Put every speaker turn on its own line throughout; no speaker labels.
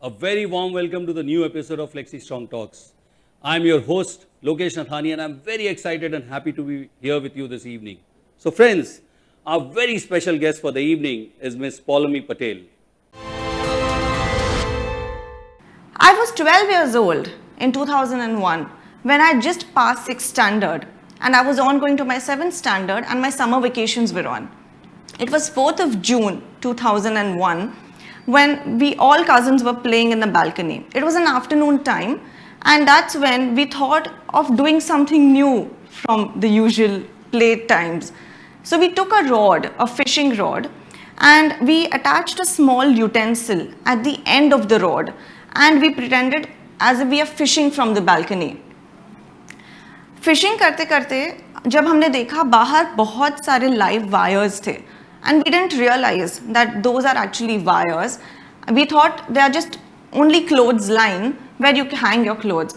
A very warm welcome to the new episode of Flexi Strong Talks. I'm your host, Lokesh Nathani, and I'm very excited and happy to be here with you this evening. So, friends, our very special guest for the evening is Miss Paulami Patel.
I was 12 years old in 2001 when I just passed 6th standard and I was on going to my 7th standard and my summer vacations were on. It was 4th of June 2001 when we all cousins were playing in the balcony. It was an afternoon time and that's when we thought of doing something new from the usual play times. So we took a rod, a fishing rod, and we attached a small utensil at the end of the rod and we pretended as if we are fishing from the balcony. Fishing करते करते जब हमने देखा बाहर बहुत सारे live wires थे and we didn't realize that those are actually wires. We thought they are just only clothes line where you hang your clothes.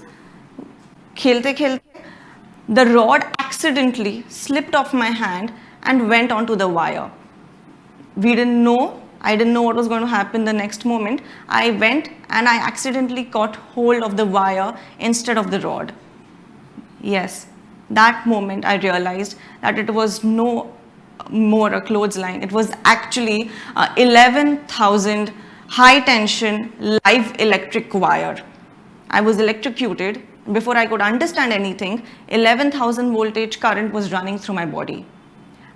खेलते खेलते the rod accidentally slipped off my hand and went onto the wire. We didn't know. I didn't know what was going to happen the next moment. I went and I accidentally caught hold of the wire instead of the rod. Yes, that moment I realized that it was no more a clothesline. It was actually 11,000 high tension live electric wire. I was electrocuted. Before I could understand anything, 11,000 voltage current was running through my body.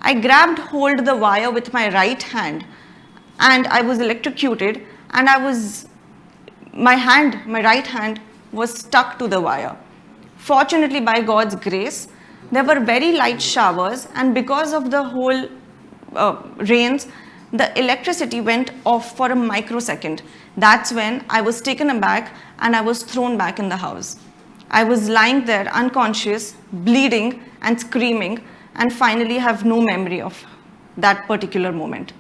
I grabbed hold of the wire with my right hand and I was electrocuted and my right hand was stuck to the wire. Fortunately, by God's grace, there were very light showers and because of the whole rains, the electricity went off for a microsecond. That's when I was taken aback and I was thrown back in the house. I was lying there unconscious, bleeding and screaming and finally have no memory of that particular moment.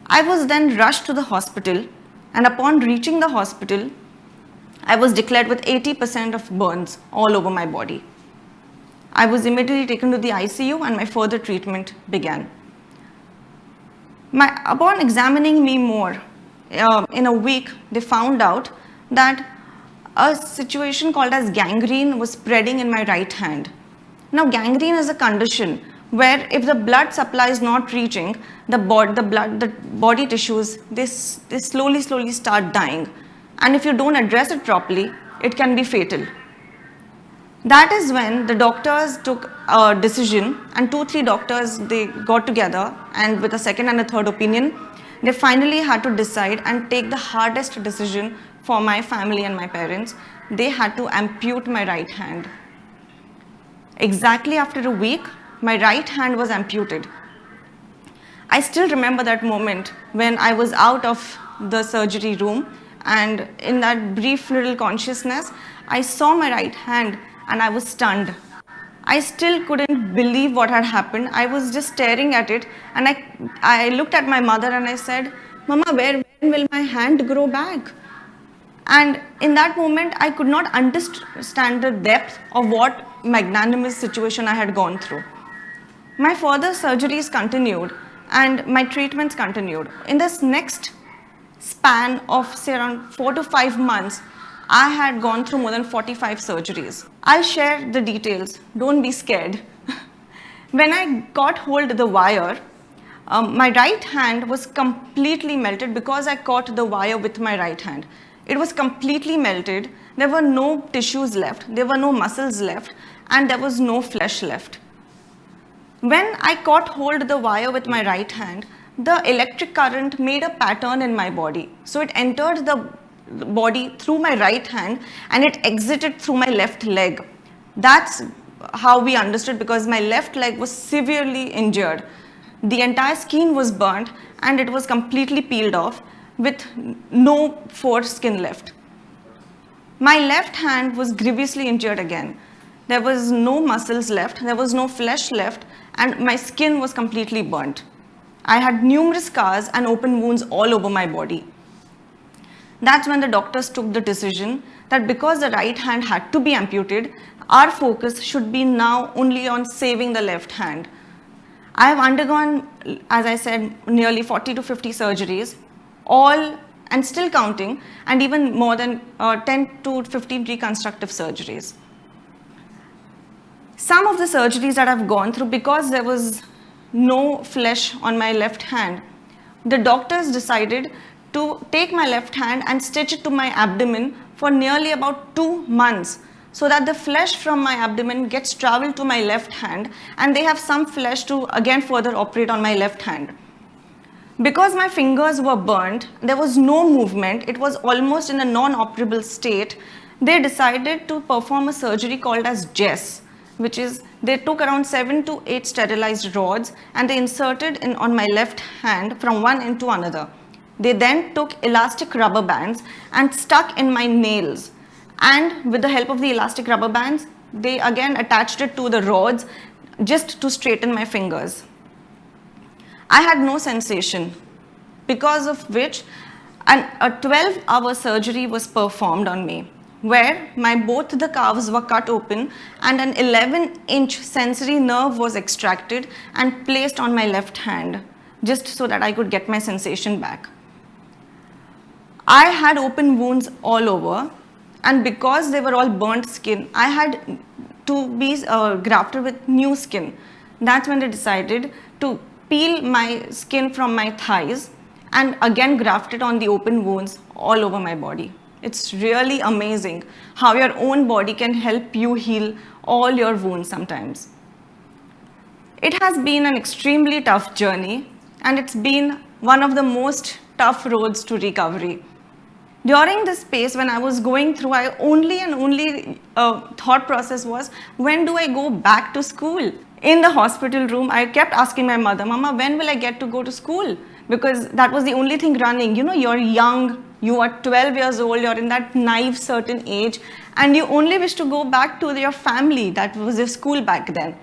I was then rushed to the hospital and upon reaching the hospital, I was declared with 80% of burns all over my body. I was immediately taken to the ICU and my further treatment began. Upon examining me more, in a week, they found out that a situation called as gangrene was spreading in my right hand. Now, gangrene is a condition where if the blood supply is not reaching, the body tissues, they slowly start dying. And if you don't address it properly, it can be fatal. That is when the doctors took a decision and 2-3 doctors, they got together and with a second and a third opinion, they finally had to decide and take the hardest decision for my family and my parents. They had to ampute my right hand. Exactly after a week, my right hand was amputated. I still remember that moment when I was out of the surgery room and in that brief little consciousness, I saw my right hand and I was stunned. I still couldn't believe what had happened. I was just staring at it and I looked at my mother and I said, Mama, when will my hand grow back? And in that moment, I could not understand the depth of what magnanimous situation I had gone through. My further surgeries continued and my treatments continued. In this next span of say around 4 to 5 months, I had gone through more than 45 surgeries. I'll share the details, don't be scared. When I got hold of the wire, my right hand was completely melted because I caught the wire with my right hand. It was completely melted, there were no tissues left, there were no muscles left, and there was no flesh left. When I caught hold of the wire with my right hand, the electric current made a pattern in my body. So it entered the body through my right hand and it exited through my left leg. That's how we understood because my left leg was severely injured. The entire skin was burnt and it was completely peeled off with no foreskin left. My left hand was grievously injured again. There was no muscles left, there was no flesh left, and my skin was completely burnt. I had numerous scars and open wounds all over my body. That's when the doctors took the decision that because the right hand had to be amputated, our focus should be now only on saving the left hand. I have undergone, as I said, nearly 40 to 50 surgeries, all and still counting, and even more than 10 to 15 reconstructive surgeries. Some of the surgeries that I've gone through, because there was no flesh on my left hand, the doctors decided to take my left hand and stitch it to my abdomen for nearly about 2 months, so that the flesh from my abdomen gets traveled to my left hand, and they have some flesh to again further operate on my left hand. Because my fingers were burnt, there was no movement, it was almost in a non-operable state, they decided to perform a surgery called as JESS, which is, they took around 7 to 8 sterilized rods and they inserted in on my left hand from one end to another. They then took elastic rubber bands and stuck in my nails, and with the help of the elastic rubber bands, they again attached it to the rods just to straighten my fingers. I had no sensation, because of which a 12-hour surgery was performed on me, where both the calves were cut open and an 11-inch sensory nerve was extracted and placed on my left hand, just so that I could get my sensation back. I had open wounds all over, and because they were all burnt skin, I had to be grafted with new skin. That's when they decided to peel my skin from my thighs and again graft it on the open wounds all over my body. It's really amazing how your own body can help you heal all your wounds sometimes. It has been an extremely tough journey, and it's been one of the most tough roads to recovery. During this phase, when I was going through, I only thought process was, when do I go back to school? In the hospital room, I kept asking my mother, Mama, when will I get to go to school? Because that was the only thing running. You know, you're young, you are 12 years old, you're in that naive certain age, and you only wish to go back to your family. That was your school back then.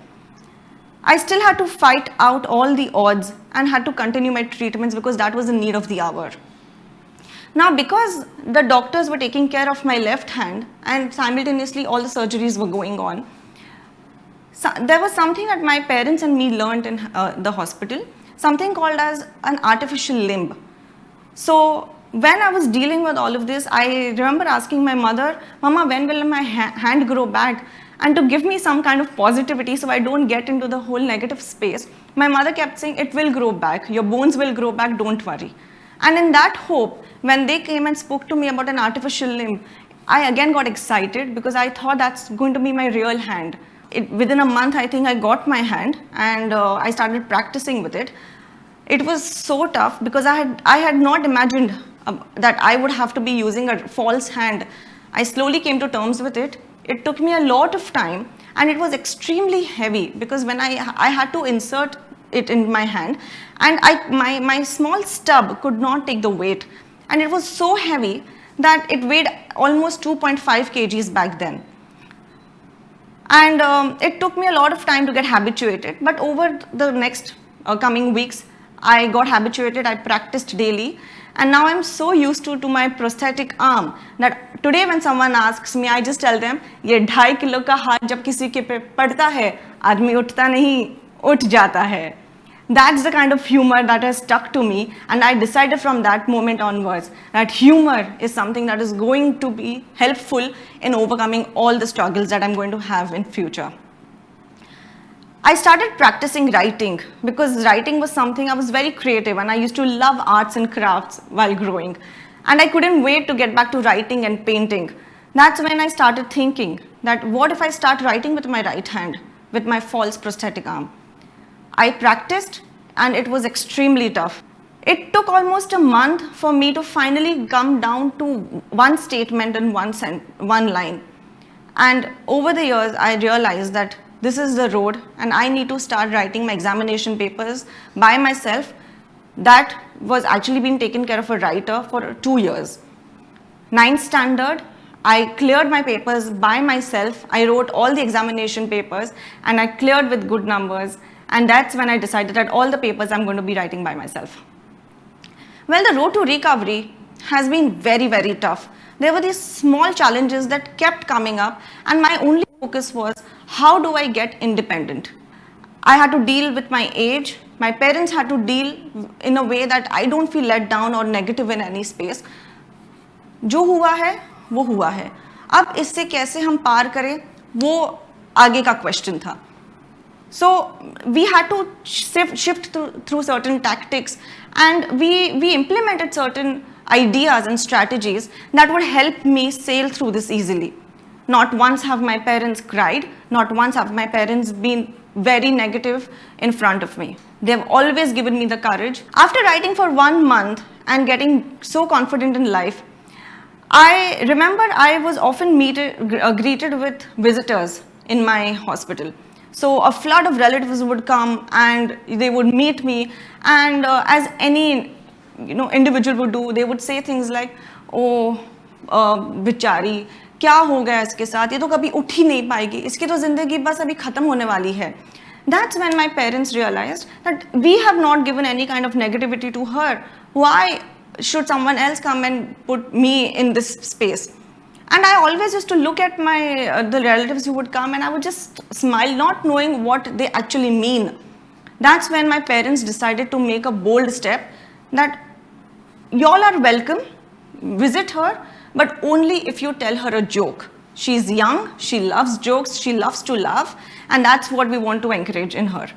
I still had to fight out all the odds and had to continue my treatments because that was the need of the hour. Now, because the doctors were taking care of my left hand and simultaneously all the surgeries were going on, so there was something that my parents and me learned in the hospital, something called as an artificial limb. So when I was dealing with all of this, I remember asking my mother, Mama, when will my hand grow back? And to give me some kind of positivity so I don't get into the whole negative space, my mother kept saying, it will grow back, your bones will grow back, don't worry. And in that hope, when they came and spoke to me about an artificial limb, I again got excited because I thought that's going to be my real hand. Within a month, I think I got my hand, and I started practicing with it. It was so tough because I had not imagined that I would have to be using a false hand. I slowly came to terms with it. It took me a lot of time, and it was extremely heavy because when I had to insert it in my hand, and my small stub could not take the weight, and it was so heavy that it weighed almost 2.5 kgs back then. And it took me a lot of time to get habituated, but over the next coming weeks, I got habituated, I practiced daily, and now I'm so used to my prosthetic arm that today when someone asks me, I just tell them, ये 2.5 kilo का हाथ जब किसी के पे पड़ता है, आदमी उठता नहीं, उठ जाता है. That's the kind of humor that has stuck to me, and I decided from that moment onwards that humor is something that is going to be helpful in overcoming all the struggles that I'm going to have in future. I started practicing writing because writing was something I was very creative, and I used to love arts and crafts while growing, and I couldn't wait to get back to writing and painting. That's when I started thinking that what if I start writing with my right hand, with my false prosthetic arm. I practiced, and it was extremely tough. It took almost a month for me to finally come down to one statement and one line. And over the years, I realized that this is the road, and I need to start writing my examination papers by myself. That was actually being taken care of a writer for 2 years. 9th standard, I cleared my papers by myself. I wrote all the examination papers, and I cleared with good numbers. And that's when I decided that all the papers I'm going to be writing by myself. Well, the road to recovery has been very, very tough. There were these small challenges that kept coming up, and my only focus was, how do I get independent? I had to deal with my age, My parents had to deal in a way that I don't feel let down or negative in any space. जो हुआ है वो हुआ है. अब इससे कैसे हम पार करें वो आगे का क्वेश्चन था. So we had to shift through certain tactics, and we implemented certain ideas and strategies that would help me sail through this easily. Not once have my parents cried, not once have my parents been very negative in front of me. They have always given me the courage. After writing for 1 month and getting so confident in life, I remember I was often greeted with visitors in my hospital. So a flood of relatives would come and they would meet me, and as any individual would do, they would say things like, oh बिचारी क्या हो गया इसके साथ, ये तो कभी उठ ही नहीं पाएगी, इसकी तो जिंदगी बस अभी खत्म होने वाली है. That's when my parents realized that we have not given any kind of negativity to her. Why should someone else come and put me in this space? And I always used to look at the relatives who would come, and I would just smile, not knowing what they actually mean. That's when my parents decided to make a bold step that y'all are welcome, visit her, but only if you tell her a joke. She's young, she loves jokes, she loves to laugh, and that's what we want to encourage in her.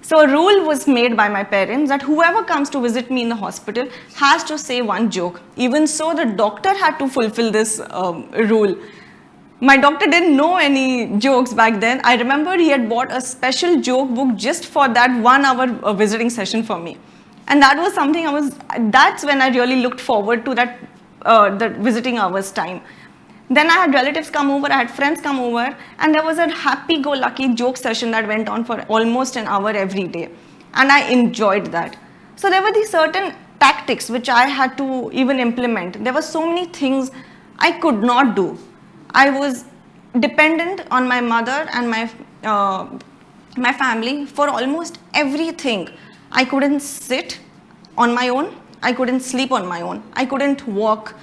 So a rule was made by my parents that whoever comes to visit me in the hospital has to say one joke. Even so, the doctor had to fulfill this rule. My doctor didn't know any jokes back then. I remember he had bought a special joke book just for that 1 hour visiting session for me. And that was something that's when I really looked forward to that visiting hours time. Then I had relatives come over, I had friends come over, and there was a happy-go-lucky joke session that went on for almost an hour every day. And I enjoyed that. So there were these certain tactics which I had to even implement. There were so many things I could not do. I was dependent on my mother and my family for almost everything. I couldn't sit on my own. I couldn't sleep on my own. I couldn't walk.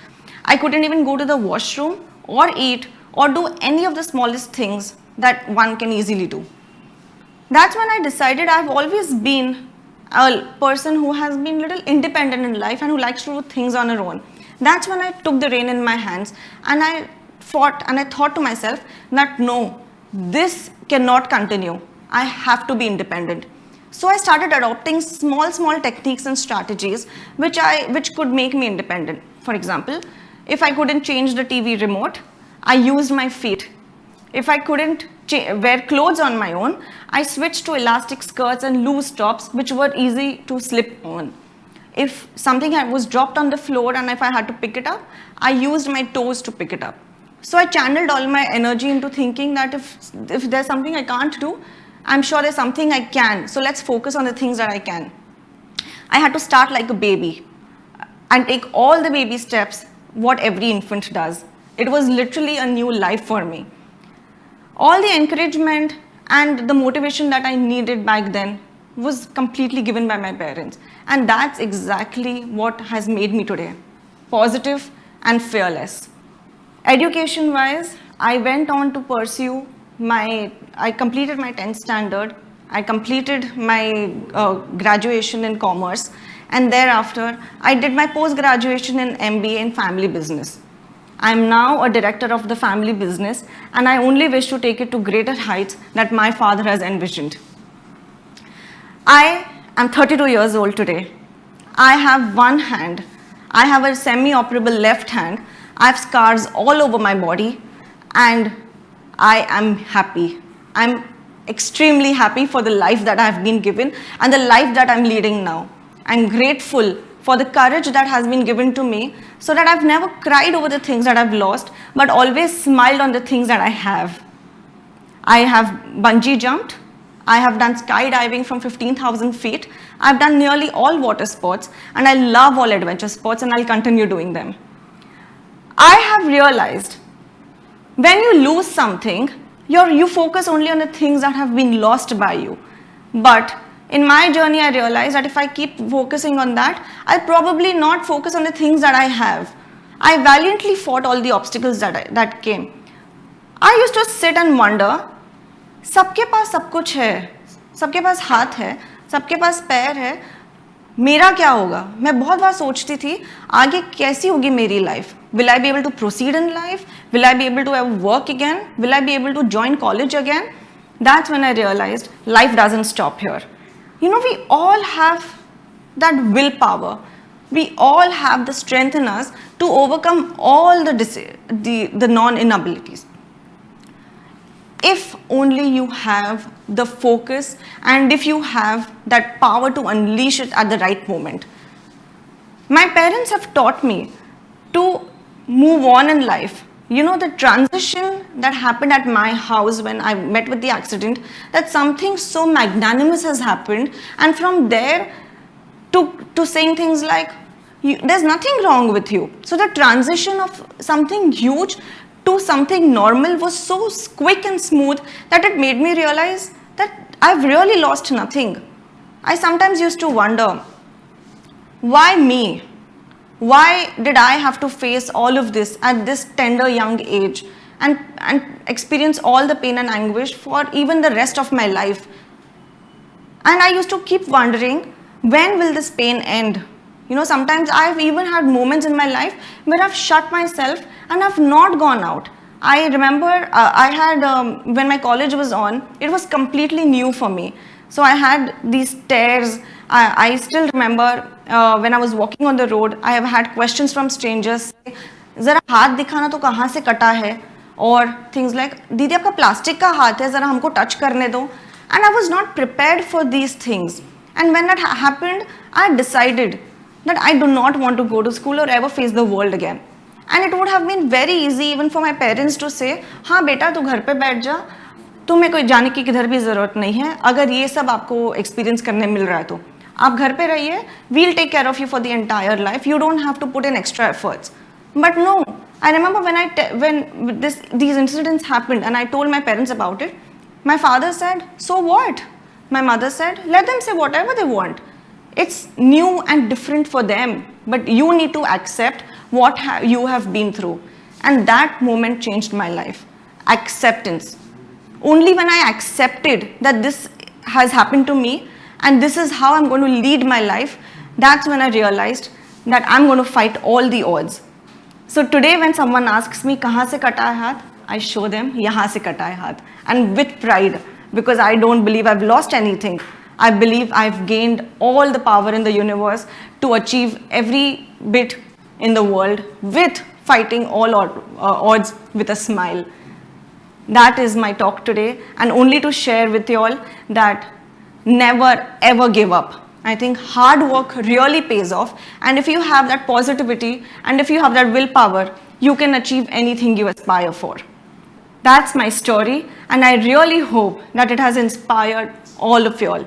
I couldn't even go to the washroom or eat or do any of the smallest things that one can easily do. That's when I decided I've always been a person who has been a little independent in life and who likes to do things on her own. That's when I took the rein in my hands, and I fought and I thought to myself that no, this cannot continue. I have to be independent. So I started adopting small techniques and strategies which could make me independent. For example, if I couldn't change the TV remote, I used my feet. If I couldn't wear clothes on my own, I switched to elastic skirts and loose tops which were easy to slip on. If something was dropped on the floor and if I had to pick it up, I used my toes to pick it up. So I channeled all my energy into thinking that if there's something I can't do, I'm sure there's something I can. So let's focus on the things that I can. I had to start like a baby and take all the baby steps what every infant does. It was literally a new life for me. All the encouragement and the motivation that I needed back then was completely given by my parents. And that's exactly what has made me today, positive and fearless. Education wise, I went on to pursue I completed my 10th standard. I completed my graduation in commerce. And thereafter, I did my post-graduation in MBA in family business. I'm now a director of the family business, and I only wish to take it to greater heights that my father has envisioned. I am 32 years old today. I have one hand. I have a semi-operable left hand. I have scars all over my body, and I am happy. I'm extremely happy for the life that I have been given and the life that I'm leading now. I'm grateful for the courage that has been given to me, so that I've never cried over the things that I've lost, but always smiled on the things that I have. I have bungee jumped. I have done skydiving from 15,000 feet. I've done nearly all water sports, and I love all adventure sports, and I'll continue doing them. I have realized when you lose something, you focus only on the things that have been lost by you. But in my journey, I realized that if I keep focusing on that, I'll probably not focus on the things that I have. I valiantly fought all the obstacles that came. I used to sit and wonder, सबके पास सब कुछ है, सबके पास हाथ है, सबके पास पैर है, मेरा क्या होगा? मैं बहुत बार सोचती थी आगे कैसी होगी मेरी life. Will I be able to proceed in life? Will I be able to have work again? Will I be able to join college again? That's when I realized life doesn't stop here. You know, we all have that willpower. We all have the strength in us to overcome all the non-inabilities. If only you have the focus and if you have that power to unleash it at the right moment. My parents have taught me to move on in life. You know, the transition that happened at my house when I met with the accident, that something so magnanimous has happened, and from there to saying things like, there's nothing wrong with you. So the transition of something huge to something normal was so quick and smooth that it made me realize that I've really lost nothing. I sometimes used to wonder, why me? Why did I have to face all of this at this tender young age and experience all the pain and anguish for even the rest of my life? And I used to keep wondering, when will this pain end? You know, sometimes I've even had moments in my life where I've shut myself and I've not gone out. I remember when my college was on, it was completely new for me. So I had these stairs. I still remember when I was walking on the road, I have had questions from strangers. जरा हाथ दिखाना तो कहाँ से कटा है? Or things like, दीदी आपका प्लास्टिक का हाथ है, जरा हमको टच करने दो. And I was not prepared for these things. And when that happened, I decided that I do not want to go to school or ever face the world again. And it would have been very easy even for my parents to say, हाँ बेटा तू घर पे बैठ जा, तुम्हें कोई जाने की किधर भी ज़रूरत नहीं है, अगर ये सब आपको एक्सपीरियंस करने मिल रहा है तो आप घर पे रहिए, we'll take care of you for the entire life, you don't have to put in extra efforts. But no, I remember when these incidents happened and I told my parents about it, my father said, so what? My mother said, let them say whatever they want. It's new and different for them, but you need to accept what you have been through. And that moment changed my life. Acceptance. Only when I accepted that this has happened to me and this is how I'm going to lead my life, that's when I realized that I'm going to fight all the odds. So today when someone asks me, kahan se kata hai haath? I show them, yahan se kata hai haath. And with pride, because I don't believe I've lost anything. I believe I've gained all the power in the universe to achieve every bit in the world with fighting all odds with a smile. That is my talk today, and only to share with you all that never ever give up. I think hard work really pays off, and if you have that positivity and if you have that willpower, you can achieve anything you aspire for. That's my story, and I really hope that it has inspired all of you all.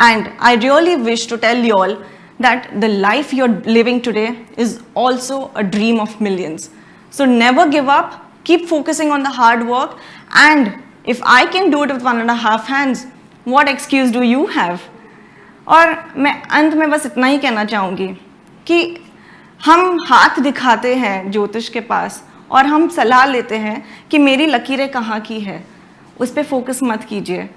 And I really wish to tell you all that the life you're living today is also a dream of millions. So never give up, keep focusing on the hard work, and if I can do it with 1.5 hands, what excuse do you have? और मैं अंत में बस इतना ही कहना चाहूँगी कि हम हाथ दिखाते हैं ज्योतिष के पास और हम सलाह लेते हैं कि मेरी लकीरें कहाँ की है, उस पर फोकस मत कीजिए.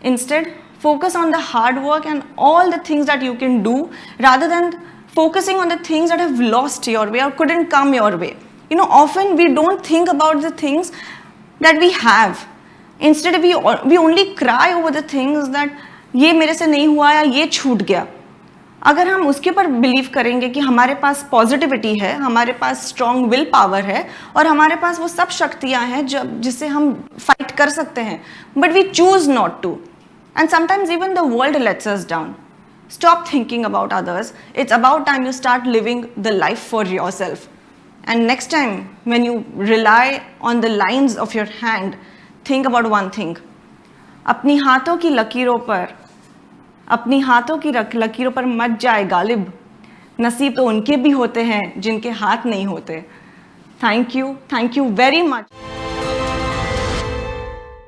Instead, focus on the hard work and all the things that you can do rather than focusing on the things that have lost your way or couldn't come your way. You know, often we don't think about the things that we have. Instead, we only cry over the things that ये मेरे से नहीं हुआ या ये छूट गया. अगर हम उसके ऊपर बिलीव करेंगे कि हमारे पास पॉजिटिविटी है, हमारे पास स्ट्रॉन्ग विल पावर है और हमारे पास वो सब शक्तियाँ हैं जिससे हम फाइट कर सकते हैं, but we choose not to. And sometimes even the world lets us down. Stop thinking about others. It's about time you start living the life for yourself. And next time when you rely on the lines of your hand, think about one thing. अपनी हाथों की लकीरों पर मत जाए गालिब. नसीब तो उनके भी होते हैं जिनके हाथ नहीं होते. Thank you very much.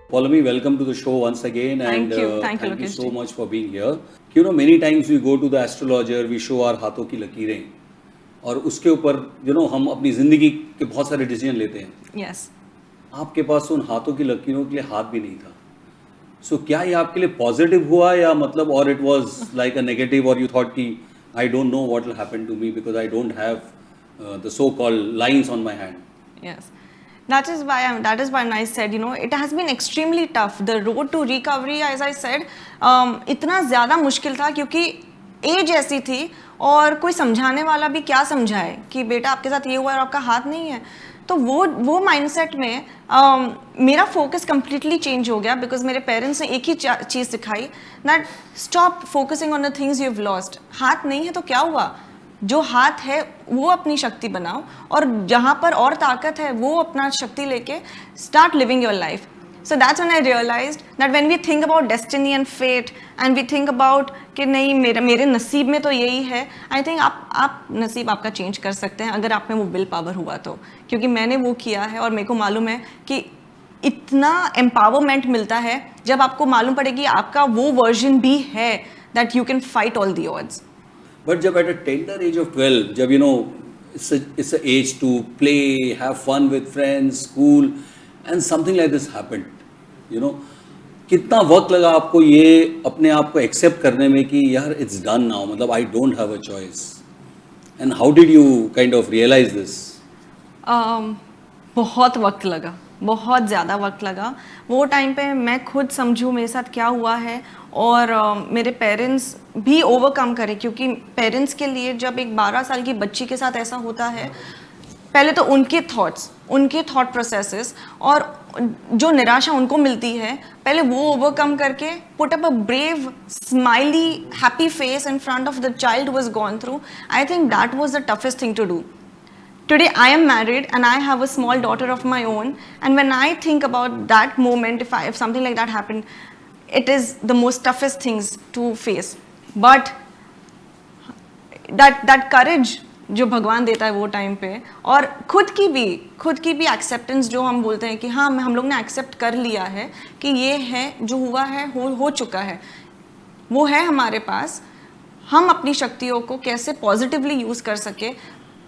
Poulomi, welcome to the show once again, and
thank you
so much for being here. You know, many times we go to the astrologer, we show our हाथों की लकीरें, और उसके ऊपर हम अपनी जिंदगी के बहुत सारे डिसीजन लेते हैं.
Yes.
आपके पास उन हाथों की लकीरों के लिए हाथ भी नहीं था. सो क्या ये आपके लिए पॉजिटिव हुआ या मतलब और it was like a negative और यू थॉट कि I don't know what will happen to me because I don't have the so called lines on my hand.
Yes. That is why I said, you know, it has been extremely tough. The road to recovery, as I said, इतना ज़्यादा मुश्किल था क्योंकि as ऐसी थी और कोई समझाने वाला भी क्या समझाए कि बेटा आपके साथ ये हुआ और आपका हाथ नहीं है. तो वो माइंडसेट में मेरा फोकस कम्प्लीटली चेंज हो गया बिकॉज मेरे पेरेंट्स ने एक ही चीज़ सिखाई, that stop focusing on the things you have lost. हाथ नहीं है तो क्या हुआ, जो हाथ है वो अपनी शक्ति बनाओ और जहाँ पर और ताकत है वो अपना शक्ति लेके start living your life. So that's when I realised that when we think about destiny and fate and we think about कि नहीं मेरे नसीब में तो यही है, आई थिंक आप नसीब आपका चेंज कर सकते हैं अगर आप में वो विल पावर हुआ तो. क्योंकि मैंने वो किया है और मेरे को मालूम है कि इतना एम्पावरमेंट मिलता है जब आपको मालूम पड़े कि आपका वो वर्जन भी है that you can fight all the odds.
But जब at a tender age of 12, जब you know it's a age to play, have fun with friends, school, and something like this happened, you know, कितना वक्त लगा आपको ये अपने आप को एक्सेप्ट करने में कि यार it's done now, मतलब I don't have a choice, and how did you kind of realize this?
बहुत वक्त लगा, बहुत ज़्यादा वक्त लगा. वो टाइम पे मैं खुद समझूँ मेरे साथ क्या हुआ है और मेरे पेरेंट्स भी ओवरकम करें क्योंकि पेरेंट्स के लिए जब एक 12 साल की बच्ची के साथ ऐसा होता है, पहले तो उनके थॉट्स, उनके थॉट प्रोसेसेस और जो निराशा उनको मिलती है पहले वो ओवरकम करके put up a brave smiley happy face in front of the child who has gone through. I think that was the toughest thing to do. Today I am married and I have a small daughter of my own, and when I think about that moment, if something like that happened, it is the most toughest things to face. But that courage जो भगवान देता है वो time पे, और खुद की भी एक्सेप्टेंस जो हम बोलते हैं कि हाँ हम लोग ने एक्सेप्ट कर लिया है कि ये है जो हुआ है हो चुका है, वो है हमारे पास. हम अपनी शक्तियों को कैसे पॉजिटिवली यूज़ कर सके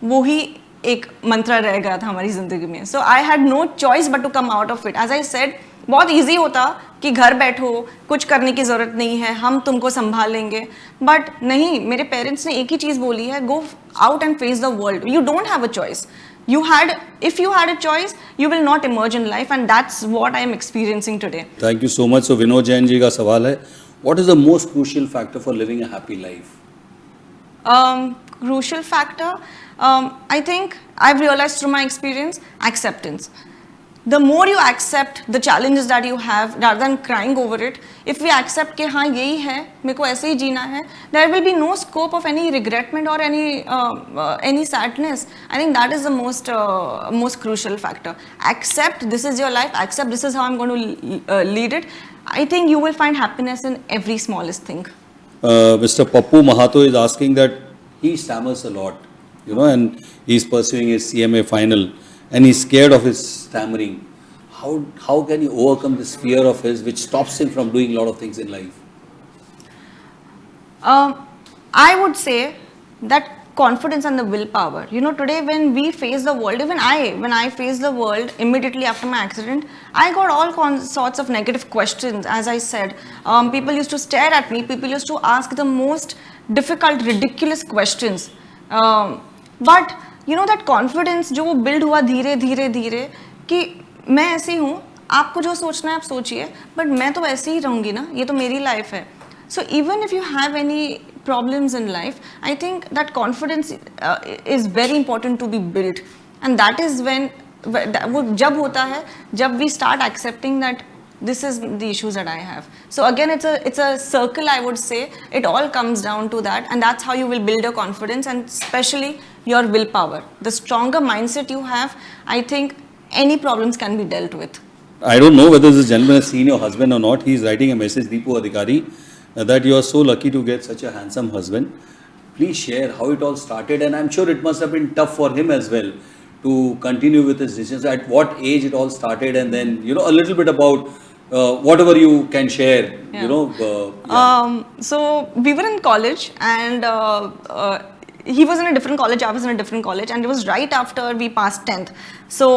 वो ही एक मंत्र रह गया था हमारी ज़िंदगी में. So I had no choice but to come out of it. As I said, बहुत ईजी होता कि घर बैठो, कुछ करने की ज़रूरत नहीं है, हम तुमको संभालेंगे. बट नहीं, मेरे पेरेंट्स ने एक ही चीज़ बोली है, go out and face the world. You don't have a choice. If you had a choice, you will not emerge in life, and that's what I am experiencing today.
Thank you so much. So Vinod Jain ji का सवाल है, what is the most crucial factor for living a happy life?
Crucial factor, I think I've realized through my experience, acceptance. The more you accept the challenges that you have rather than crying over it, if we accept कि हाँ यही है, मेरे को ऐसे ही जीना है, there will be no scope of any regretment or any sadness. I think that is the most crucial factor. Accept this is your life, accept this is how I'm going to lead it. I think you will find happiness in every smallest thing.
Mr. Pappu Mahato is asking that he stammers a lot, you know, and he's pursuing his CMA final, and he's scared of his stammering. How can he overcome this fear of his which stops him from doing a lot of things in life?
I would say that confidence and the willpower. You know, today when we face the world, even when I faced the world immediately after my accident, I got all sorts of negative questions. As I said, people used to stare at me, people used to ask the most difficult, ridiculous questions. But you know that confidence जो वो build हुआ धीरे धीरे धीरे कि मैं ऐसी हूँ, आपको जो सोचना है आप सोचिए, but मैं तो ऐसे ही रहूँगी ना, ये तो मेरी life है. So even if you have any problems in life, I think that confidence is very important to be built, and that is when वो जब होता है जब we start accepting that this is the issues that I have. So again, it's a circle, I would say. It all comes down to that, and that's how you will build your confidence, and especially your willpower. The stronger mindset you have, I think any problems can be dealt with.
I don't know whether this gentleman has seen your husband or not. He's writing a message, Deepu Adhikari, that you are so lucky to get such a handsome husband. Please share how it all started, and I'm sure it must have been tough for him as well to continue with his decisions. At what age it all started, and then you know a little bit about whatever you can share.
Yeah.
You know.
So we were in college, and he was in a different college, I was in a different college, and it was right after we passed 10th. So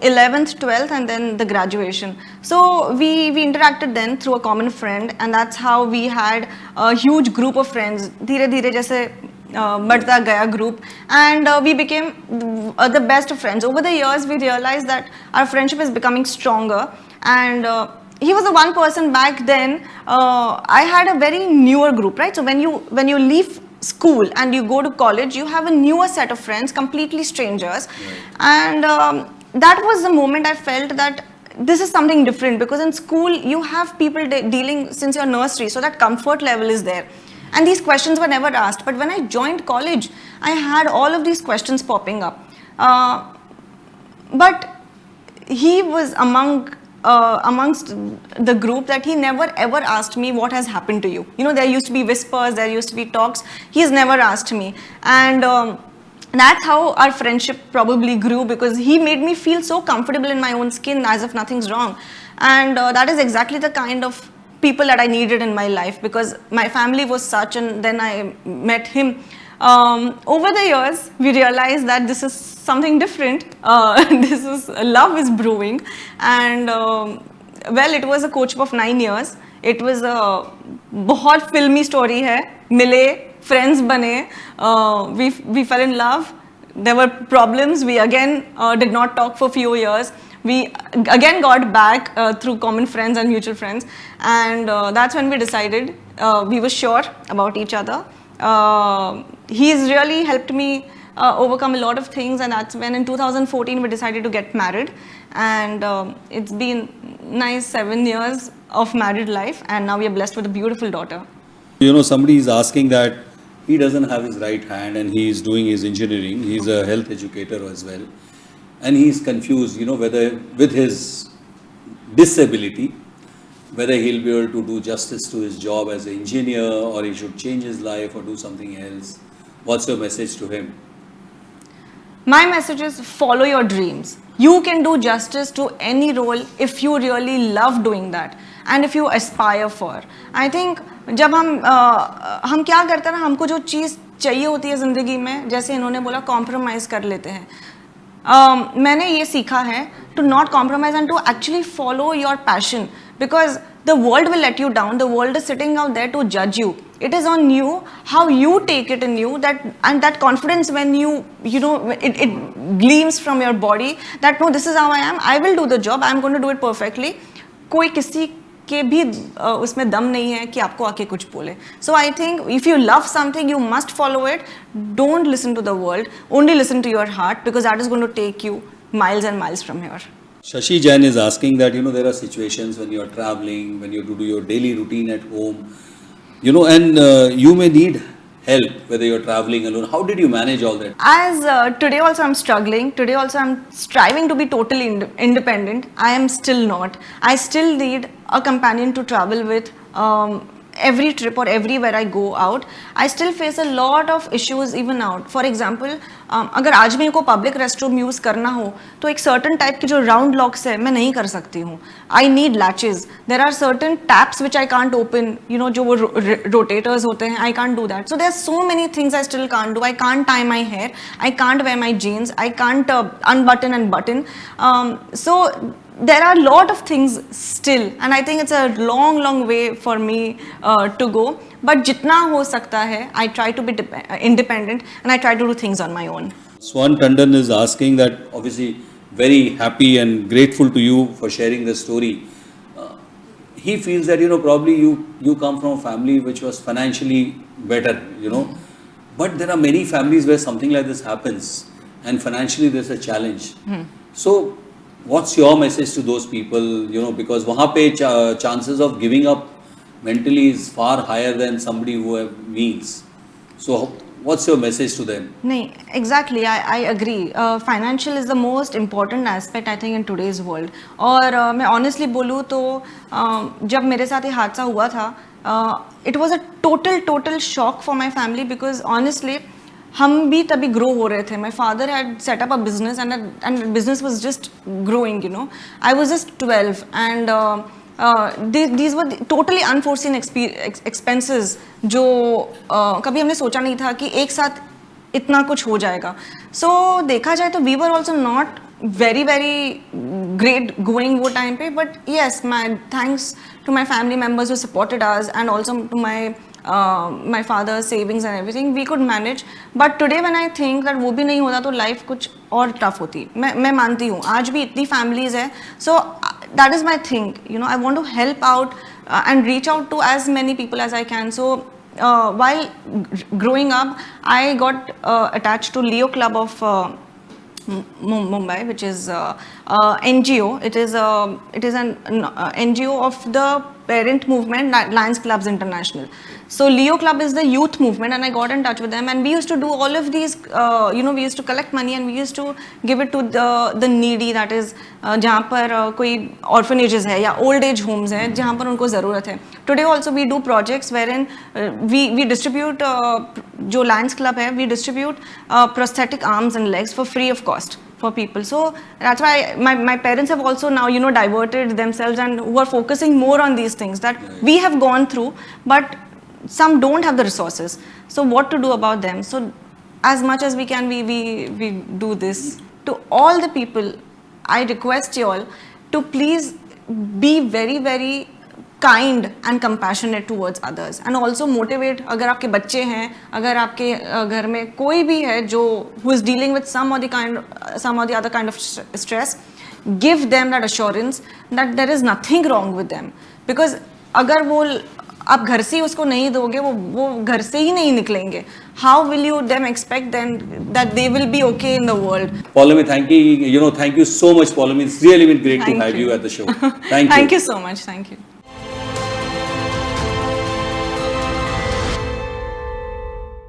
11th, 12th, and then the graduation. So we interacted then through a common friend, and that's how we had a huge group of friends. धीरे धीरे जैसे बढ़ता गया group, and we became the best of friends. Over the years, we realized that our friendship is becoming stronger, and he was the one person back then. I had a very newer group, right? So when you leave school and you go to college, you have a newer set of friends, completely strangers, and that was the moment I felt that this is something different, because in school you have people dealing since your nursery, so that comfort level is there. And these questions were never asked. But when I joined college, I had all of these questions popping up. But he was amongst the group that he never ever asked me what has happened to you. You know, there used to be whispers, there used to be talks. He's never asked me. And that's how our friendship probably grew, because he made me feel so comfortable in my own skin as if nothing's wrong. And that is exactly the kind of people that I needed in my life, because my family was such, and then I met him. Over the years, we realized that this is something different. This is love is brewing, and well, it was a courtship of 9 years. It was a बहुत filmy story है. मिले, friends बने, we fell in love. There were problems. We again did not talk for a few years. We again got back through common friends and mutual friends, and that's when we decided we were sure about each other. He's really helped me overcome a lot of things, and that's when in 2014 we decided to get married, and it's been nice 7 years of married life, and now we are blessed with a beautiful daughter.
You know, somebody is asking that he doesn't have his right hand and he is doing his engineering. He's a health educator as well. And he's confused, you know, whether with his disability, whether he'll be able to do justice to his job as an engineer, or he should change his life or do something else. What's your message to him?
My message is follow your dreams. You can do justice to any role if you really love doing that and if you aspire for. I think जब हम क्या करते हैं ना, हमको जो चीज़ चाहिए होती है ज़िंदगी में, जैसे इन्होंने बोला कॉम्प्रोमाइज़ कर लेते हैं. मैंने ये सीखा है to not compromise and to actually follow your passion, because the world will let you down. The world is sitting out there to judge you. It is on you how you take it in you, that confidence when you know it gleams from your body that no, this is how I am. I will do the job. I am going to do it perfectly. कोई किसी के भी उसमें दम नहीं है कि आपको आके कुछ बोले. So I think if you love something, you must follow it. Don't listen to the world. Only listen to your heart, because that is going to take you miles and miles from here.
Shashi Jain is asking that, you know, there are situations when you're traveling, when you do your daily routine at home, you know, and you may need help, whether you're traveling alone. How did you manage all that?
As today also I'm struggling. Today also I'm striving to be totally independent. I am still not. I still need a companion to travel with. Every trip or everywhere I go out, I still face a lot of issues even out. For example, अगर आज मेरे को public restroom use करना हो, तो एक certain type की जो round locks है, मैं नहीं कर सकती हूँ. I need latches. There are certain taps which I can't open. You know, जो वो rotators होते हैं, I can't do that. So there are so many things I still can't do. I can't tie my hair. I can't wear my jeans. I can't unbutton and button. So there are a lot of things still, and I think it's a long way for me to go. But jitna ho sakta hai, I try to be independent, and I try to do things on my own.
Swan Tandon is asking that, obviously very happy and grateful to you for sharing this story. He feels that, you know, probably you come from a family which was financially better, you know, but there are many families where something like this happens and financially there's a challenge. So what's your message to those people, you know, because वहाँ पे chances of giving up mentally is far higher than somebody who have means. So what's your message to them?
नहीं, exactly, I agree. Financial is the most important aspect, I think, in today's world. और मैं honestly बोलूँ तो जब मेरे साथ ये हादसा हुआ था, it was a total shock for my family, because honestly हम भी तभी grow हो रहे थे. My father had set up a business, and business was just growing, you know. I was just 12, and these were totally unforeseen expenses जो कभी हमने सोचा नहीं था कि एक साथ इतना कुछ हो जाएगा. So देखा जाए तो we were also not very great going वो time पे, but yes, my thanks to my family members who supported us and also to my father's savings and everything, we could manage. But today when I think that वो भी नहीं होता तो life कुछ और tough होती. मैं मानती हूँ आज भी इतनी families है. So that is my thing, you know, I want to help out and reach out to as many people as I can. So while growing up, I got attached to Leo Club of Mumbai, which is NGO. It is an NGO of the parent movement, Lions Clubs International. So Leo Club is the youth movement, and I got in touch with them, and we used to do all of these. We used to collect money and we used to give it to the needy. That is, जहाँ पर कोई orphanages है या old age homes है जहाँ पर उनको ज़रूरत है. Today also we do projects wherein we distribute जो Lions Club है, we distribute prosthetic arms and legs for free of cost for people. So that's why my parents have also now, you know, diverted themselves and who are focusing more on these things that we have gone through, but some don't have the resources. So what to do about them? So as much as we can, we do this. To all the people, I request you all to please be very kind and compassionate towards others, and also motivate. अगर आपके बच्चे हैं, अगर आपके घर में कोई भी है जो who is dealing with some or the other kind of stress, give them that assurance that there is nothing wrong with them. Because अगर वो आप घर से ही उसको नहीं दोगे, वो घर से ही नहीं निकलेंगे. How will you them expect then that they will be okay in the world?
Paulomi, thank you so much, Paulomi. It's really been great to have you at the show. Thank you.
Thank you so much. Thank you.